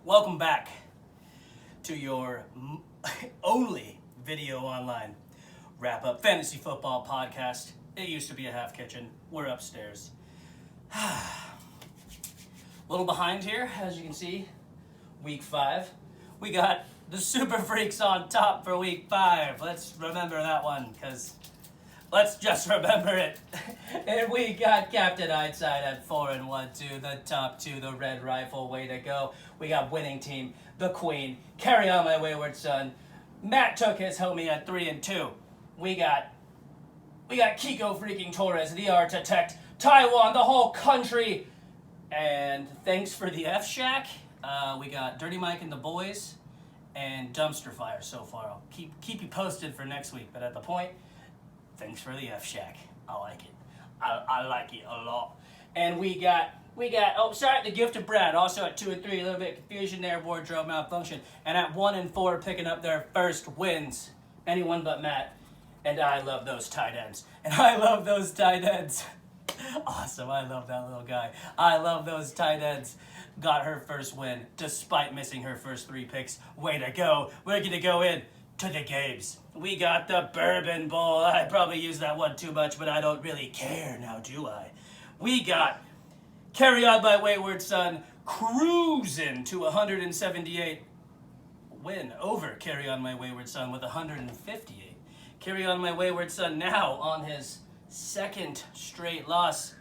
Welcome back to your only video online wrap-up fantasy football podcast. It used to be a half kitchen. We're upstairs. A little behind here, as you can see. Week 5. We got the Super Freaks on top for week 5. Let's remember that one, because let's just remember it. And we got Captain Ironside at 4-1-2, the top 2, the Red Rifle, way to go. We got winning team, the Queen, Carry On My Wayward Son. Matt took his homie at 3-2. We got Kiko freaking Torres, the architect, Taiwan, the whole country. And thanks for the F-Shack. We got Dirty Mike and the boys and Dumpster Fire so far. I'll keep you posted for next week. But at the point, thanks for the F-Shack. I like it. I like it a lot. And we got the gift of Brad, also at 2 and 3, a little bit of confusion there, wardrobe malfunction. And at 1 and 4, picking up their first wins. Anyone but Matt. And I love those tight ends. And I love those tight ends. Awesome, I love that little guy. I love those tight ends. Got her first win, despite missing her first 3 picks. Way to go. We're going to go in to the games. We got the Bourbon Bowl. I probably use that one too much, but I don't really care now, do I? We got Carry On My Wayward Son cruising to 178. Win over Carry On My Wayward Son with 158. Carry On My Wayward Son now on his second straight loss.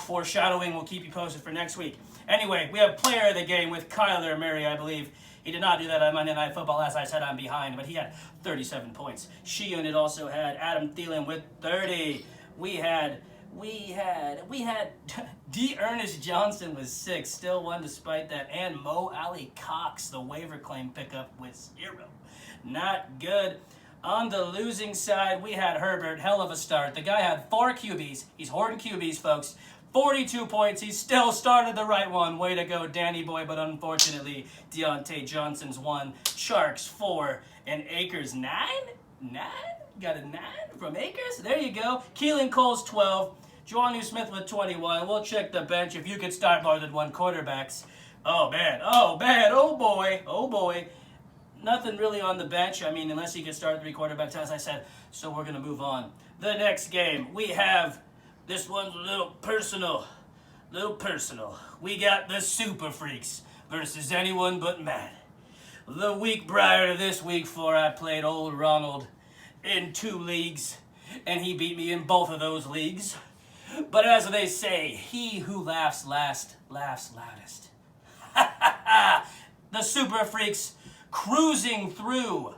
Foreshadowing, we'll keep you posted for next week. Anyway, we have player of the game with Kyler Murray, I believe. He did not do that on Monday Night Football. As I said, I'm behind, but he had 37 points. She Unit also had Adam Thielen with 30. We had D. Ernest Johnson with 6, still won despite that, and Mo Alley Cox, the waiver claim pickup, with 0. Not good. On the losing side, we had Herbert, hell of a start. The guy had 4 QBs. He's hoarding QBs, folks. 42 points. He still started the right one. Way to go, Danny boy. But unfortunately, Deontay Johnson's 1, Sharks 4, and Akers 9? 9? Got a 9 from Akers? There you go. Keelan Cole's 12. Juanu Smith with 21. We'll check the bench if you could start more than 1 quarterbacks. Oh, man. Oh, man. Oh, boy. Oh, boy. Nothing really on the bench. I mean, unless you can start 3 quarterbacks, as I said. So we're going to move on. The next game, we have, this one's a little personal. We got the Super Freaks versus anyone but Matt. The week prior to this, week 4, I played old Ronald in 2 leagues, and he beat me in both of those leagues. But as they say, he who laughs last laughs loudest. The Super Freaks cruising through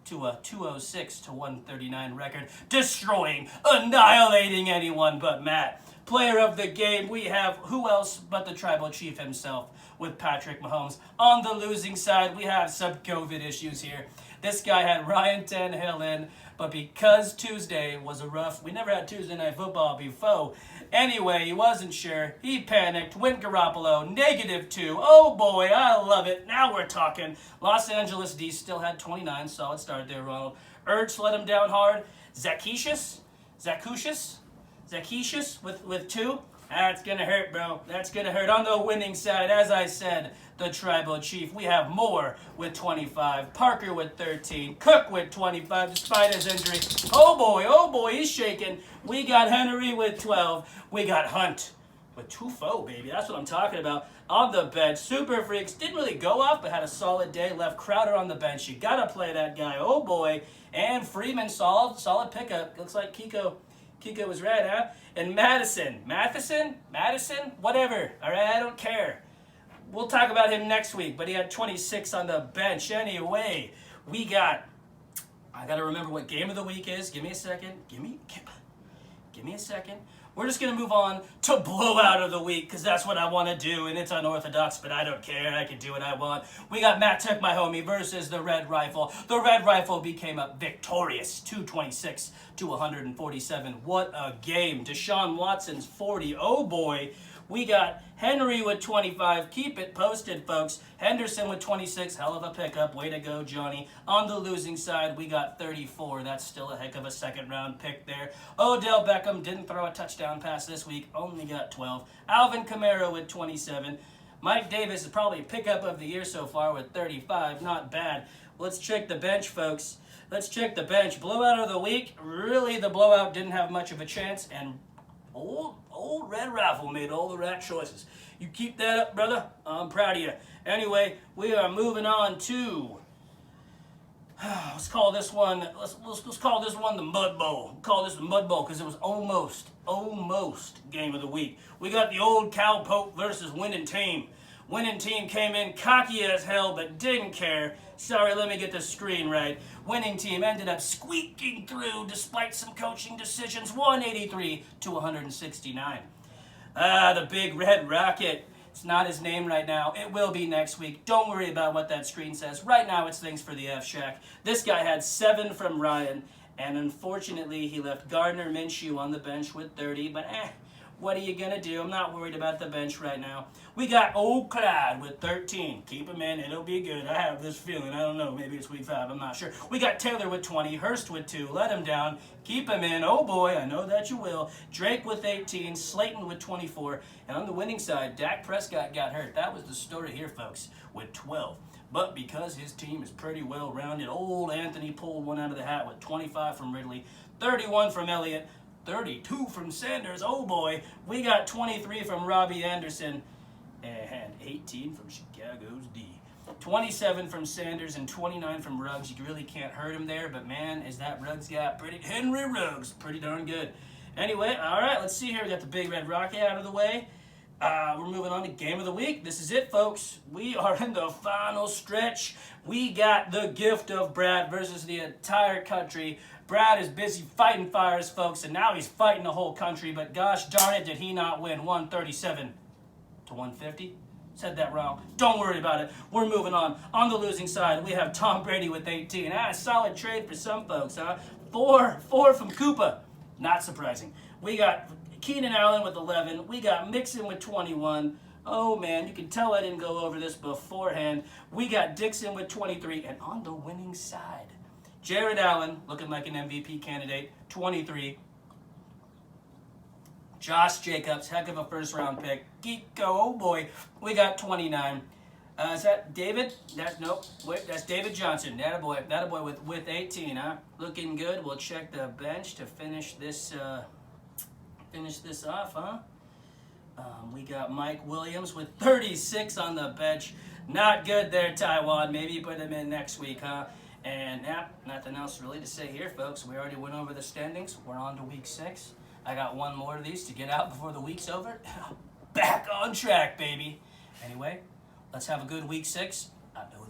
to a 206 to 139 record, destroying, annihilating anyone but Matt. Player of the game, we have who else but the Tribal Chief himself with Patrick Mahomes. On the losing side, we have some COVID issues here. This guy had Ryan Tannehill in, but because Tuesday was a rough, we never had Tuesday Night Football before. Anyway, he wasn't sure. He panicked, went Garoppolo, -2. Oh boy, I love it. Now we're talking. Los Angeles D still had 29, solid start there, Ronald. Ertz let him down hard. Zacchaeus with 2. That's going to hurt, bro. That's going to hurt. On the winning side, as I said, the Tribal Chief. We have Moore with 25, Parker with 13, Cook with 25 despite his injury. Oh boy, he's shaking. We got Henry with 12. We got Hunt with 2 baby. That's what I'm talking about. On the bench, Super Freaks didn't really go off, but had a solid day. Left Crowder on the bench. You got to play that guy. Oh boy. And Freeman, solid pickup. Looks like Kiko was right, huh? And Matheson, whatever. All right, I don't care. We'll talk about him next week, but he had 26 on the bench. Anyway, I got to remember what game of the week is. Give me a second. Give me a second. We're just going to move on to blowout of the week because that's what I want to do, and it's unorthodox, but I don't care. I can do what I want. We got Matt Took My Homie versus the Red Rifle. The Red Rifle became a victorious 226 to 147. What a game. Deshaun Watson's 40. Oh, boy. We got Henry with 25. Keep it posted, folks. Henderson with 26. Hell of a pickup. Way to go, Johnny. On the losing side, we got 34. That's still a heck of a second-round pick there. Odell Beckham didn't throw a touchdown pass this week. Only got 12. Alvin Kamara with 27. Mike Davis is probably pickup of the year so far with 35. Not bad. Let's check the bench, folks. Let's check the bench. Blowout of the week. Really, the blowout didn't have much of a chance, and old Red Rifle made all the right choices. You keep that up, brother. I'm proud of you. Anyway, we are moving on to let's call this one the Mud Bowl. We'll call this the Mud Bowl because it was almost game of the week. We got the old Cowpoke versus Winning Team. Winning Team came in cocky as hell but didn't care. Sorry, let me get the screen right. Winning Team ended up squeaking through despite some coaching decisions, 183 to 169. The Big Red Rocket. It's not his name right now. It will be next week. Don't worry about what that screen says. Right now, it's thanks for the F-Shack. This guy had 7 from Ryan, and unfortunately, he left Gardner Minshew on the bench with 30, but what are you going to do? I'm not worried about the bench right now. We got old Clyde with 13. Keep him in. It'll be good. I have this feeling. I don't know. Maybe it's week 5. I'm not sure. We got Taylor with 20. Hurst with 2. Let him down. Keep him in. Oh, boy. I know that you will. Drake with 18. Slayton with 24. And on the winning side, Dak Prescott got hurt. That was the story here, folks, with 12. But because his team is pretty well-rounded, old Anthony pulled one out of the hat with 25 from Ridley, 31 from Elliott, 32 from Sanders. Oh boy, we got 23 from Robbie Anderson and 18 from Chicago's D. 27 from Sanders and 29 from Ruggs. You really can't hurt him there, but man, is that Ruggs guy Henry Ruggs, pretty darn good. Anyway, all right, let's see here. We got the Big Red Rocket out of the way. We're moving on to Game of the Week. This is it, folks. We are in the final stretch. We got the gift of Brad versus the entire country. Brad is busy fighting fires, folks, and now he's fighting the whole country, but gosh darn it, did he not win 137 to 150? Said that wrong. Don't worry about it. We're moving on. On the losing side, we have Tom Brady with 18. A solid trade for some folks, huh? Four from Koopa. Not surprising. We got Keenan Allen with 11. We got Mixon with 21. Oh, man, you can tell I didn't go over this beforehand. We got Dixon with 23. And on the winning side, Jared Allen, looking like an MVP candidate, 23. Josh Jacobs, heck of a first-round pick. Geeko, oh boy, we got 29. Is that David? That's David Johnson. That boy with 18, huh? Looking good. We'll check the bench to finish this off, huh? We got Mike Williams with 36 on the bench. Not good there, Taiwan. Maybe put him in next week, huh? And nothing else really to say here, folks. We already went over the standings. We're on to week 6. I got one more of these to get out before the week's over. Back on track, baby. Anyway, let's have a good week 6. I know